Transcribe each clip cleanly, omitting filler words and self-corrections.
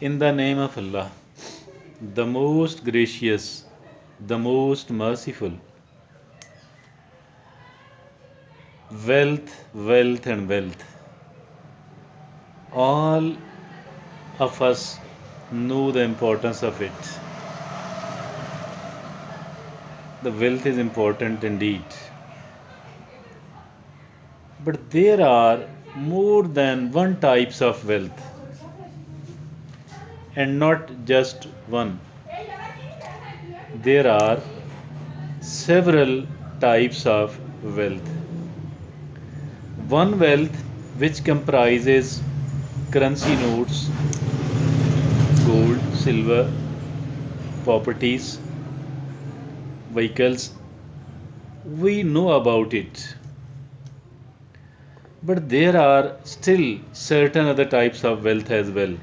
In the name of Allah, the most gracious, the most merciful. Wealth, wealth, and wealth. All of us know the importance of it. The wealth is important indeed. But there are more than one types of wealth, and not just one. There are several types of wealth. One wealth which comprises currency notes, gold, silver, properties, vehicles. We know about it. But there are still certain other types of wealth as well.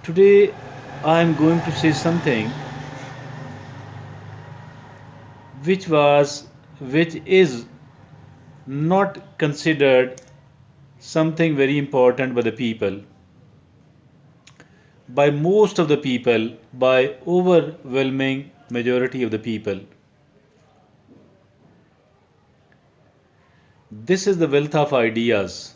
Today I am going to say something which was which is not considered something very important by the people, by most of the people, by overwhelming majority of the people. This is the wealth of ideas.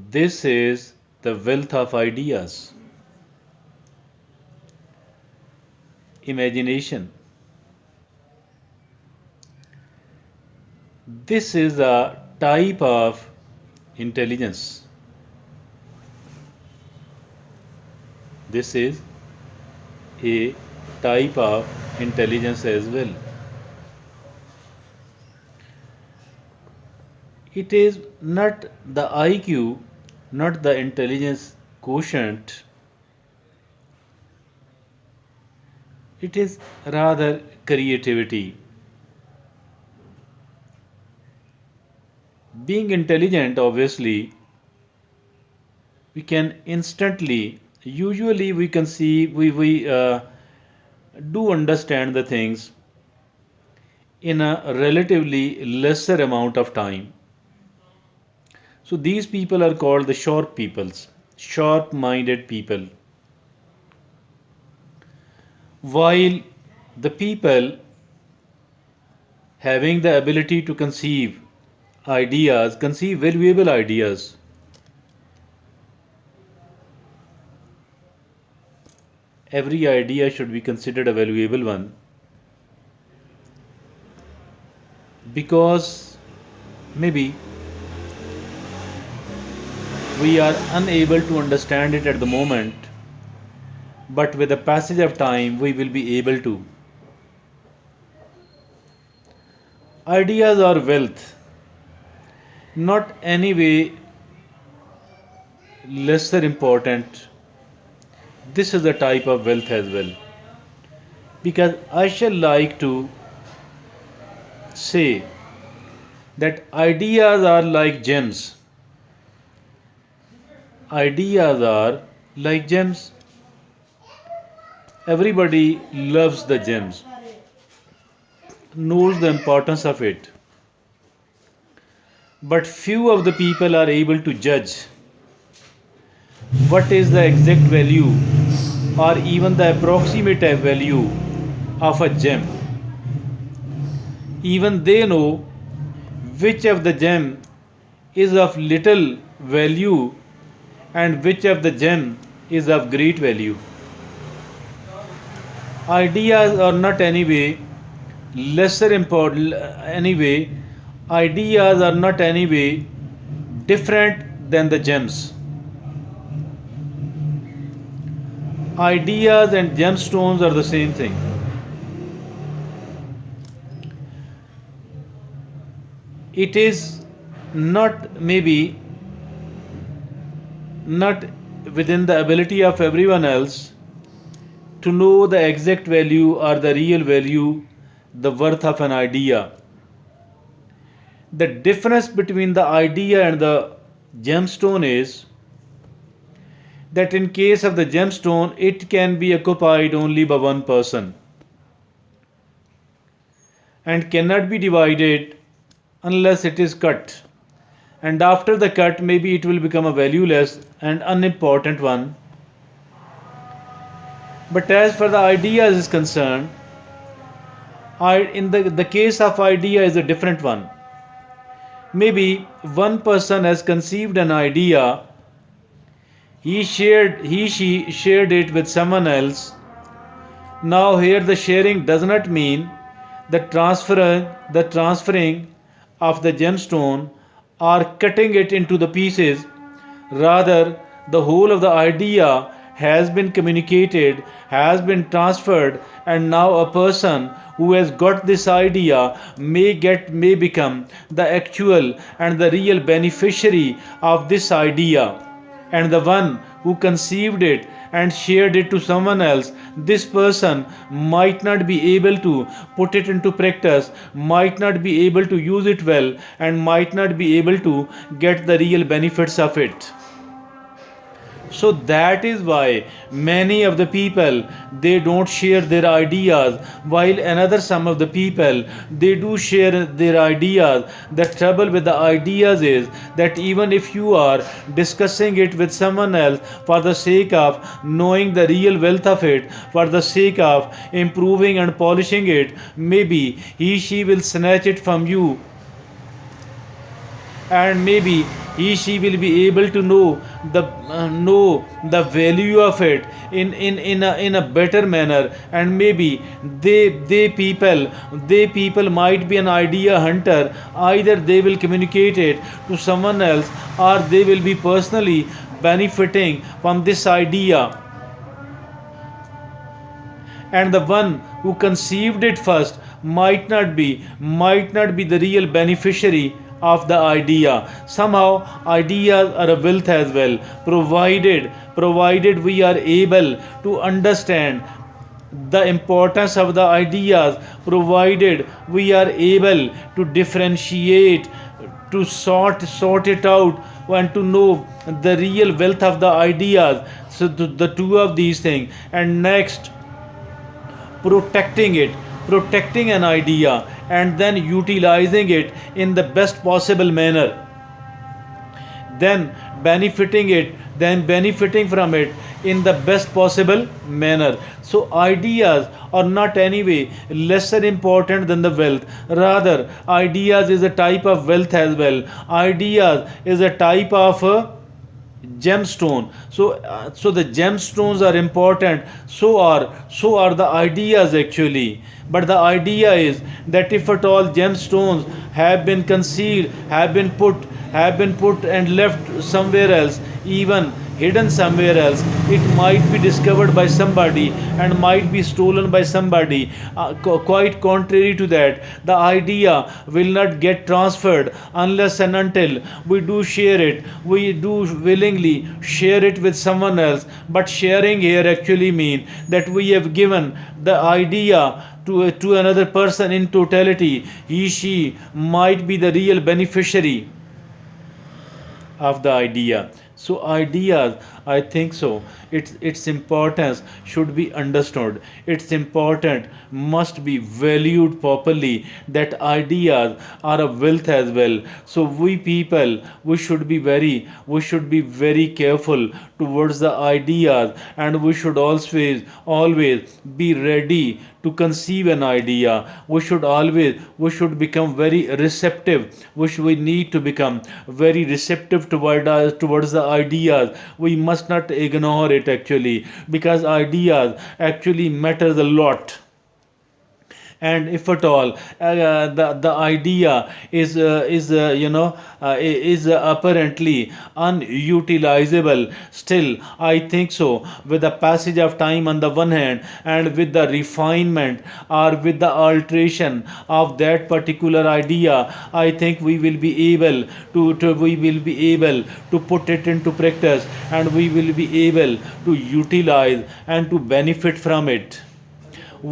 This is the wealth of ideas. Imagination. This is a type of intelligence. This is a type of intelligence as well. It is not the IQ, not the intelligence quotient. It is rather creativity. Being intelligent, obviously, we can instantly, usually we can see, we do understand the things in a relatively lesser amount of time. So these people are called the sharp peoples, sharp minded people. While the people having the ability to conceive ideas, conceive valuable ideas, every idea should be considered a valuable one, because maybe we are unable to understand it at the moment, but with the passage of time we will be able to. Ideas are wealth, not any way lesser important. This is a type of wealth as well, because I shall like to say that ideas are like gems. Ideas are like gems. Everybody loves the gems, knows the importance of it, but few of the people are able to judge what is the exact value or even the approximate value of a gem. Even they know which of the gem is of little value and which of the gem is of great value. Ideas are not anyway lesser important, anyway, ideas are not anyway different than the gems. Ideas and gemstones are the same thing. It is not maybe not within the ability of everyone else to know the exact value or the real value, the worth of an idea. The difference between the idea and the gemstone is that in case of the gemstone, it can be occupied only by one person and cannot be divided unless it is cut, and after the cut maybe it will become a valueless and unimportant one. But as for the ideas is concerned, in the case of idea is a different one. Maybe one person has conceived an idea, she shared it with someone else. Now here the sharing does not mean the transferring of the gemstone or cutting it into the pieces. Rather, the whole of the idea has been communicated, has been transferred, and now a person who has got this idea may become the actual and the real beneficiary of this idea. And the one who conceived it and shared it to someone else, this person might not be able to put it into practice, might not be able to use it well, and might not be able to get the real benefits of it. So that is why many of the people, they don't share their ideas, while another some of the people, they do share their ideas. The trouble with the ideas is that even if you are discussing it with someone else for the sake of knowing the real wealth of it, for the sake of improving and polishing it, maybe she will snatch it from you, and maybe she will be able to know the value of it in a better manner. And maybe they people might be an idea hunter. Either they will communicate it to someone else, or they will be personally benefiting from this idea, and the one who conceived it first might not be the real beneficiary of the idea. Somehow ideas are a wealth as well, provided we are able to understand the importance of the ideas, provided we are able to differentiate, to sort it out, and to know the real wealth of the ideas. So the two of these things. And next, protecting an idea and then utilizing it in the best possible manner, then benefiting from it in the best possible manner. So ideas are not anyway lesser important than the wealth. Rather, ideas is a type of wealth as well. Ideas is a type of gemstone. So the gemstones are important, so are the ideas actually. But the idea is that if at all gemstones have been concealed, have been put and left somewhere else, even hidden somewhere else, it might be discovered by somebody and might be stolen by somebody. Quite contrary to that, the idea will not get transferred unless and until we do share it, we do willingly share it with someone else. But sharing here actually means that we have given the idea to another person in totality. She might be the real beneficiary of the idea. So ideas, I think so, its importance should be understood. Its important must be valued properly, that ideas are a wealth as well. So we people, we should be very careful towards the ideas, and we should always be ready to conceive an idea. We should become very receptive. We need to become very receptive towards the ideas. We must not ignore it actually, because ideas actually matters a lot. And if at all the idea is apparently unutilizable, still I think so, with the passage of time on the one hand, and with the refinement or with the alteration of that particular idea, I think we will be able to put it into practice, and we will be able to utilize and to benefit from it.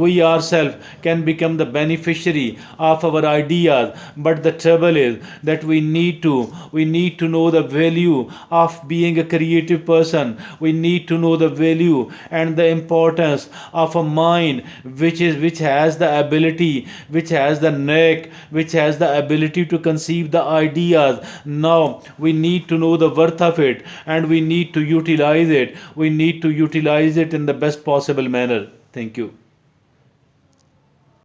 we ourselves can become the beneficiary of our ideas. But the trouble is that we need to know the value of being a creative person. We need to know the value and the importance of a mind which has the ability, which has the knack, which has the ability to conceive the ideas. Now we need to know the worth of it, and we need to utilize it. We need to utilize it in the best possible manner. Thank you.